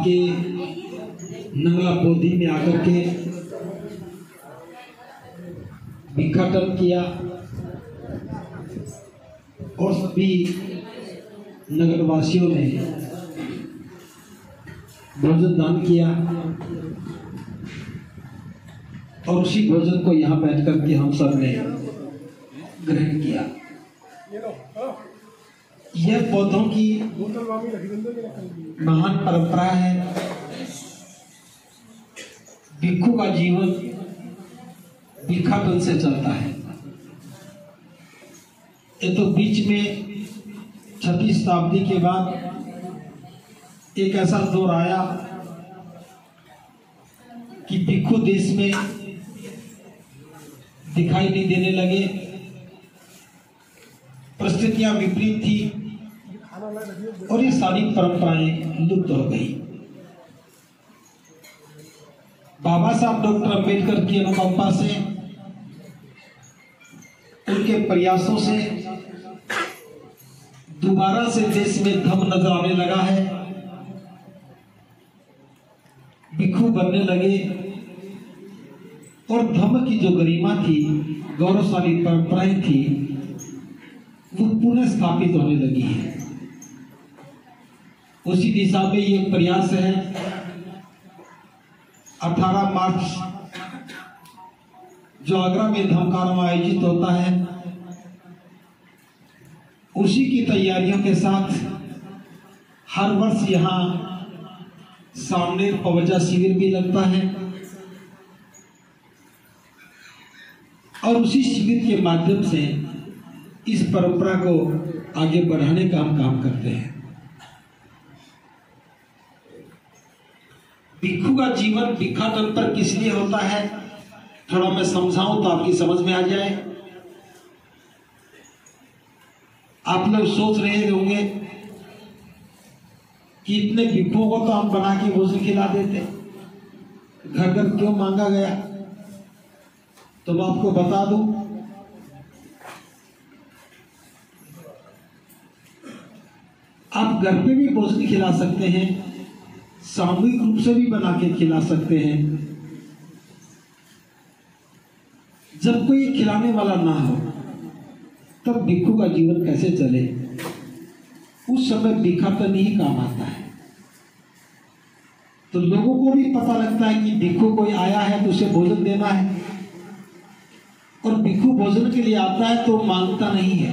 आपके नंगला पोधी में आकर के भिक्षाटन किया और सभी नगरवासियों ने भोजन दान किया और उसी भोजन को यहाँ बैठ करके हम सब ने ग्रहण किया। यह पौधों की महान परंपरा है। भिक्षु का जीवन भिक्षाटन से चलता है। ये तो बीच में 6वीं शताब्दी के बाद एक ऐसा दौर आया कि भिक्षु देश में दिखाई नहीं देने लगे। परिस्थितियां विपरीत थी और ये सारी परंपराएं लुप्त हो गई। बाबा साहब डॉक्टर अंबेडकर की अनुकंपा से, उनके प्रयासों से दोबारा से देश में धर्म नजर आने लगा है। भिक्षु बनने लगे और धर्म की जो गरिमा थी, गौरवशाली परंपराएं थी, वो पुनः स्थापित होने लगी है। उसी दिशा में ये प्रयास है। 18 मार्च जो आगरा में धम्म कार्यक्रम आयोजित होता है, उसी की तैयारियों के साथ हर वर्ष यहाँ सामने पवजा शिविर भी लगता है और उसी शिविर के माध्यम से इस परंपरा को आगे बढ़ाने का हम काम करते हैं। भिक्षु का जीवन भिक्षाटन पर किस लिए होता है, थोड़ा मैं समझाऊं तो आपकी समझ में आ जाए। आप लोग सोच रहे होंगे कि इतने भिक्षुओं को तो हम बना के भोजन खिला देते, घर घर क्यों मांगा गया। तो मैं आपको बता दूं, आप घर पे भी भोजन खिला सकते हैं, सामूहिक रूप से भी बना के खिला सकते हैं। जब कोई खिलाने वाला ना हो तब भिक्षु का जीवन कैसे चले। उस समय भिक्षाटन ही काम आता है। तो लोगों को भी पता लगता है कि भिक्षु कोई आया है तो उसे भोजन देना है, और भिक्षु भोजन के लिए आता है तो मांगता नहीं है,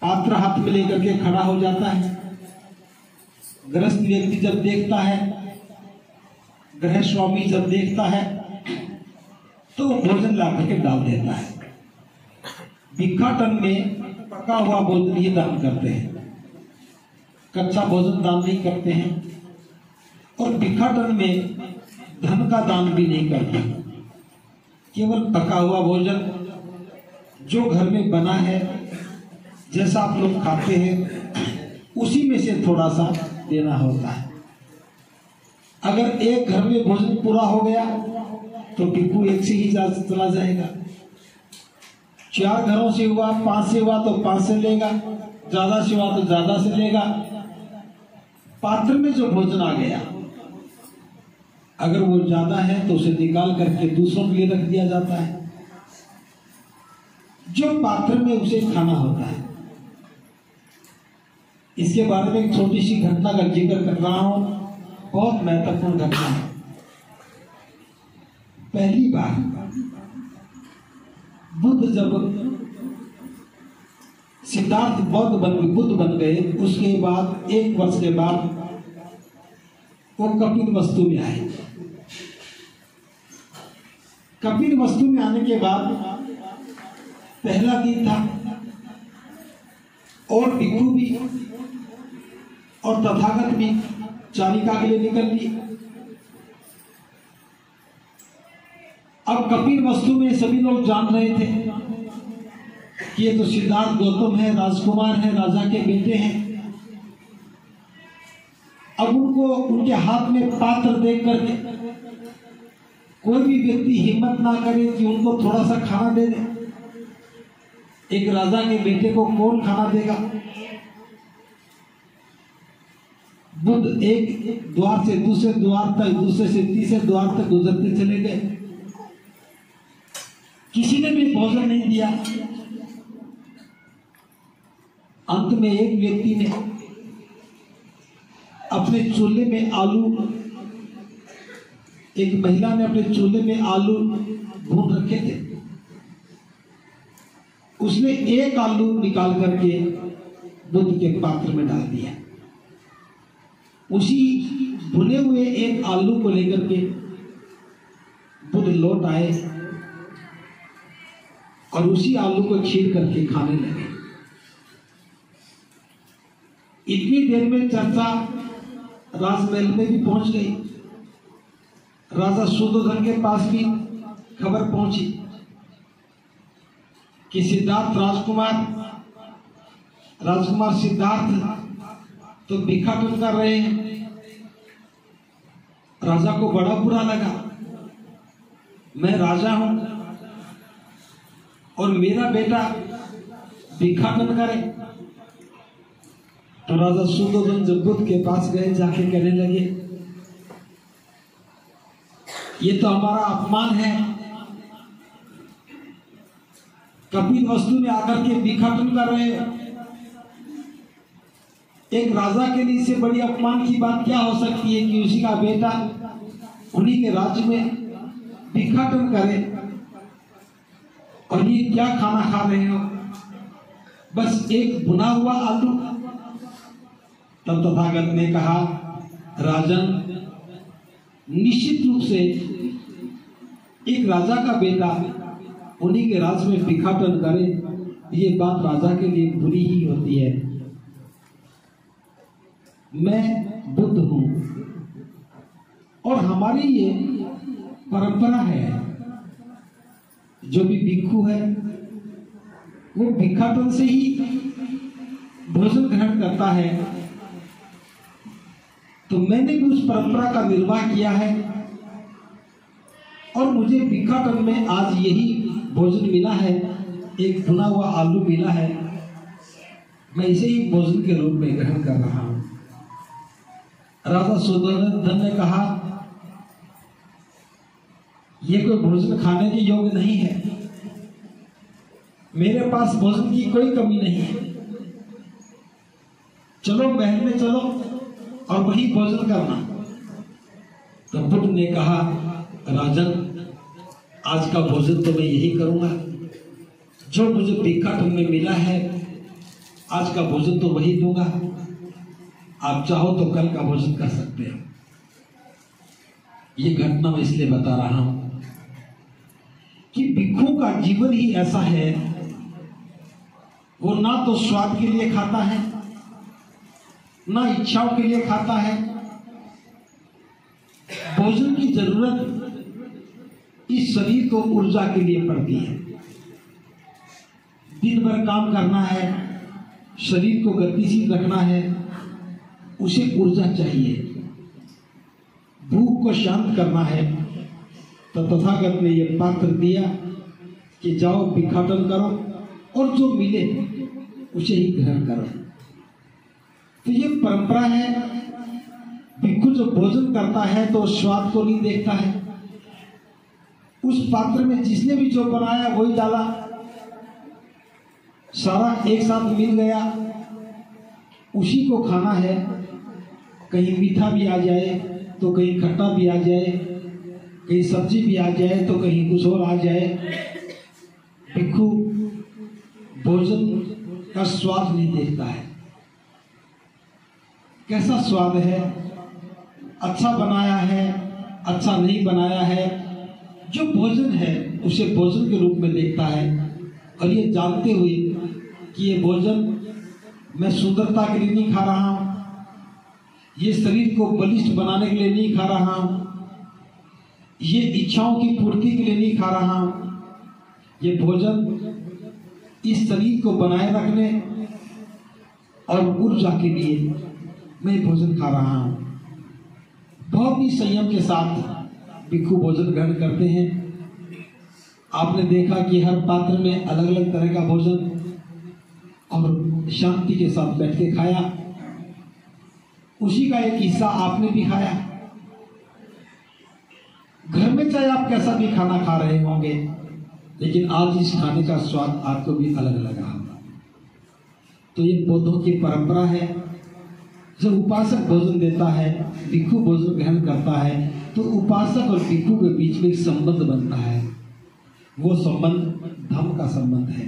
पात्र हाथ में लेकर के खड़ा हो जाता है। गृहस्थ व्यक्ति जब देखता है, गृह स्वामी जब देखता है तो भोजन ला करके डाल देता है। भिक्षाटन में पका हुआ भोजन ही दान करते हैं, कच्चा भोजन दान नहीं करते हैं। और भिक्षाटन में धन का दान भी नहीं करते, केवल पका हुआ भोजन जो घर में बना है, जैसा आप लोग खाते हैं उसी में से थोड़ा सा देना होता है। अगर एक घर में भोजन पूरा हो गया तो भिक्षु एक से ही चला जाएगा। 4 घरों से हुआ, 5 से हुआ तो 5 से लेगा, ज्यादा से हुआ तो ज्यादा से लेगा। पात्र में जो भोजन आ गया, अगर वो ज्यादा है तो उसे निकाल करके दूसरों के लिए रख दिया जाता है। जो पात्र में उसे खाना होता है। इसके बारे में एक छोटी सी घटना का जिक्र कर रहा हूं, बहुत महत्वपूर्ण घटना है। पहली बार बुद्ध जब सिद्धार्थ बुद्ध बन गए, उसके बाद 1 वर्ष के बाद वो कपिल वस्तु में आए। कपिल वस्तु में आने के बाद पहला दिन था और भिक्षु भी और तथागत भी चारिका के लिए निकल लिए। अब कपिल वस्तु में सभी लोग जान रहे थे कि ये तो सिद्धार्थ गौतम है, राजकुमार है, राजा के बेटे हैं। अब उनको उनके हाथ में पात्र देख करके कोई भी व्यक्ति हिम्मत ना करे कि उनको थोड़ा सा खाना दे दे। एक राजा के बेटे को कौन खाना देगा। बुद्ध एक द्वार से दूसरे द्वार तक, दूसरे से तीसरे द्वार तक गुजरते चले गए। किसी ने भी भोजन नहीं दिया। अंत में एक व्यक्ति ने अपने चूल्हे में आलू, एक महिला ने अपने चूल्हे में आलू भून रखे थे। उसने एक आलू निकाल करके बुद्ध के पात्र में डाल दिया। उसी भुने हुए एक आलू को लेकर के बुद्ध लौट आए और उसी आलू को छील करके खाने लगे। इतनी देर में चर्चा राजमहल में भी पहुंच गई। राजा शुद्धोधन के पास भी खबर पहुंची कि सिद्धार्थ राजकुमार सिद्धार्थ तो भिक्षाटन कर रहे हैं। राजा को बड़ा बुरा लगा। मैं राजा हूं और मेरा बेटा भिक्षाटन करे। तो राजा शुद्धोधन जब बुद्ध के पास गए, जाके कहने लगे, ये तो हमारा अपमान है। कपिल वस्तु में आकर के भिक्षाटन कर रहे हो। एक राजा के लिए इससे बड़ी अपमान की बात क्या हो सकती है कि उसी का बेटा उन्हीं के राज्य में भिक्षाटन करे। और ये क्या खाना खा रहे हो? बस एक भुना हुआ आलू। तब तथागत ने कहा, राजन, निश्चित रूप से एक राजा का बेटा उन्हीं के राज्य में भिक्षाटन करे, ये बात राजा के लिए बुरी ही होती है। मैं बुद्ध हूं और हमारी ये परंपरा है। जो भी भिक्षु है वो भिक्षाटन से ही भोजन ग्रहण करता है। तो मैंने भी उस परंपरा का निर्वाह किया है और मुझे भिक्षाटन में आज यही भोजन मिला है, एक भुना हुआ आलू मिला है। मैं इसे ही भोजन के रूप में ग्रहण कर रहा हूं। राजा शुद्धोधन ने कहा, यह कोई भोजन खाने के योग्य नहीं है। मेरे पास भोजन की कोई कमी नहीं है। चलो महल में चलो और वही भोजन करना। तो बुद्ध ने कहा, राजन, आज का भोजन तो मैं यही करूंगा। जो मुझे भिक्षाटन में मिला है, आज का भोजन तो वही दूंगा। आप चाहो तो कल का भोजन कर सकते हो। ये घटना मैं इसलिए बता रहा हूं कि भिक्षु का जीवन ही ऐसा है। वो ना तो स्वाद के लिए खाता है, ना इच्छाओं के लिए खाता है। भोजन की जरूरत इस शरीर को ऊर्जा के लिए पड़ती है। दिन भर काम करना है, शरीर को गतिशील रखना है, उसे ऊर्जा चाहिए। भूख को शांत करना है। तो तथागत ने यह पात्र दिया कि जाओ भिक्षाटन करो और जो मिले उसे ही ग्रहण करो। तो ये परंपरा है। भिक्षु जो भोजन करता है तो स्वाद को नहीं देखता है। उस पात्र में जिसने भी जो बनाया वही डाला, सारा एक साथ मिल गया, उसी को खाना है। कहीं मीठा भी आ जाए तो कहीं खट्टा भी आ जाए, कहीं सब्जी भी आ जाए तो कहीं कुछ और आ जाए। भिक्षु भोजन का स्वाद नहीं देखता है। कैसा स्वाद है, अच्छा बनाया है, अच्छा नहीं बनाया है। जो भोजन है उसे भोजन के रूप में देखता है और ये जानते हुए कि ये भोजन मैं सुंदरता के लिए नहीं खा रहा हूं, ये शरीर को बलिष्ठ बनाने के लिए नहीं खा रहा हूं, ये इच्छाओं की पूर्ति के लिए नहीं खा रहा हूं। ये भोजन इस शरीर को बनाए रखने और ऊर्जा के लिए मैं भोजन खा रहा हूं। बहुत ही संयम के साथ भिक्षु भोजन ग्रहण करते हैं। आपने देखा कि हर पात्र में अलग अलग तरह का भोजन और शांति के साथ बैठ के खाया। उसी का एक हिस्सा आपने भी खाया। घर में चाहे आप कैसा भी खाना खा रहे होंगे, लेकिन आज इस खाने का स्वाद आपको भी अलग लगा होगा। तो ये बौद्धों की परंपरा है। जब उपासक भोजन देता है, भिक्षु भोजन ग्रहण करता है, तो उपासक और भिक्षु के बीच में एक संबंध बनता है। वो संबंध धम्म का संबंध है।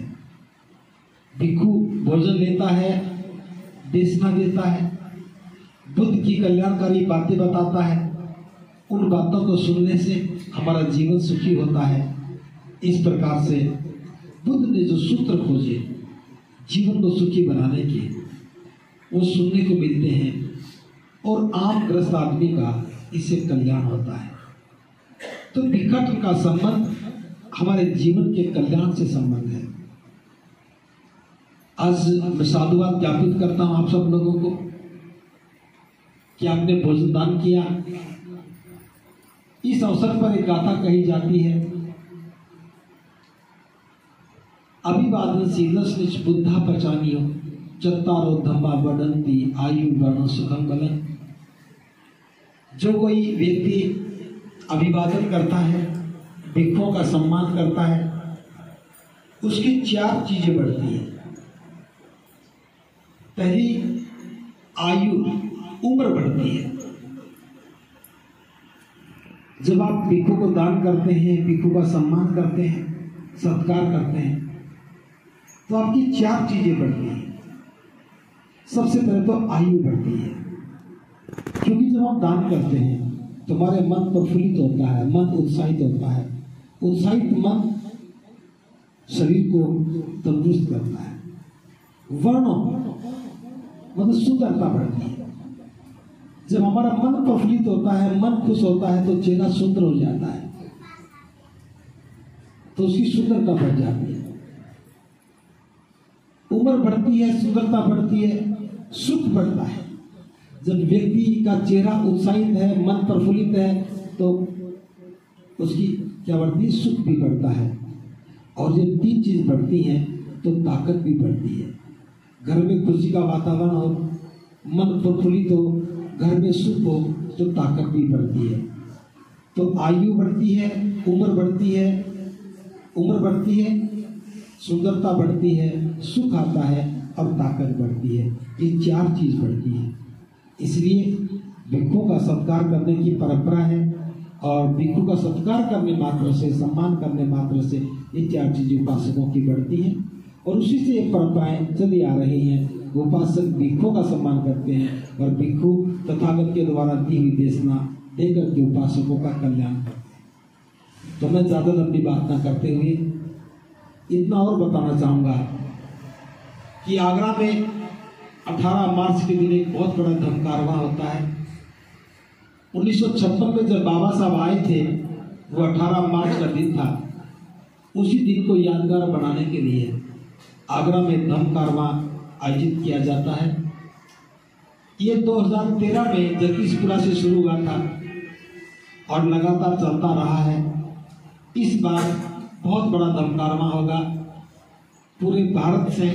भिक्षु भोजन लेता है, देशना देता है, बुद्ध की कल्याणकारी बातें बताता है। उन बातों को सुनने से हमारा जीवन सुखी होता है। इस प्रकार से बुद्ध ने जो सूत्र खोजे जीवन को सुखी बनाने के, वो सुनने को मिलते हैं और आम ग्रस्त आदमी का इससे कल्याण होता है। तो भिक्षाटन का संबंध हमारे जीवन के कल्याण से संबंध है। आज मैं साधुवाद ज्ञापित करता हूं आप सब लोगों को कि आपने भोजन दान किया। इस अवसर पर एक गाथा कही जाती है, अभिवादन शीलस्निच बुद्धा पचानियो चत्तारो धम्मा बढ़ंती आयु वर्ण सुखम बलन। जो कोई व्यक्ति अभिवादन करता है, भिक्षुओं का सम्मान करता है, उसकी 4 चीजें बढ़ती हैं। पहली आयु, उम्र बढ़ती है। जब आप भिक्षु को दान करते हैं, भिक्षु का सम्मान करते हैं, सत्कार करते हैं, तो आपकी 4 चीजें बढ़ती हैं। सबसे पहले तो आयु बढ़ती है, क्योंकि जब हम दान करते हैं तो हमारे मन प्रफुल्लित होता है, मन उत्साहित होता है। उत्साहित मन शरीर को तंदुरुस्त करता है। वर्ण मतलब सुंदरता बढ़ती है। जब हमारा मन प्रफुल्लित होता है, मन खुश होता है, तो चेहरा सुंदर हो जाता है, तो उसकी सुंदरता बढ़ जाती है। उम्र बढ़ती है, सुंदरता बढ़ती है, सुख बढ़ता है। जब व्यक्ति का चेहरा उत्साहित है, मन प्रफुल्लित है, तो उसकी क्या बढ़ती है? सुख भी बढ़ता है। और जब 3 चीज बढ़ती हैं तो ताकत भी बढ़ती है। घर में खुशी का वातावरण हो, मन प्रफुल्लित हो, घर में सुख हो, तो ताकत भी बढ़ती है। तो आयु बढ़ती है, उम्र बढ़ती है, सुंदरता बढ़ती है, सुख आता है और ताकत बढ़ती है। ये 4 चीज बढ़ती है। इसलिए भिक्षुओं का सत्कार करने की परंपरा है, और भिक्षु का सत्कार करने मात्र से, सम्मान करने मात्र से ये 4 चीजें उपासकों की बढ़ती हैं। और उसी से ये परंपराएं चली आ रही हैं। उपासक भिक्षुओं का सम्मान करते हैं और भिक्षु तथागत के द्वारा दी हुई देशना देकर के उपासकों का कल्याण करते हैं। तो मैं ज्यादा लंबी बात न करते हुए इतना और बताना चाहूंगा कि आगरा में 18 मार्च के दिन एक बहुत बड़ा धमकारवा होता है। 1956 में जब बाबा साहब आए थे, वो 18 मार्च का दिन था। उसी दिन को यादगार बनाने के लिए आगरा में धमकारवा आयोजित किया जाता है। ये 2013 में जगदीशपुरा से शुरू हुआ था और लगातार चलता रहा है। इस बार बहुत बड़ा धमकारवा होगा। पूरे भारत से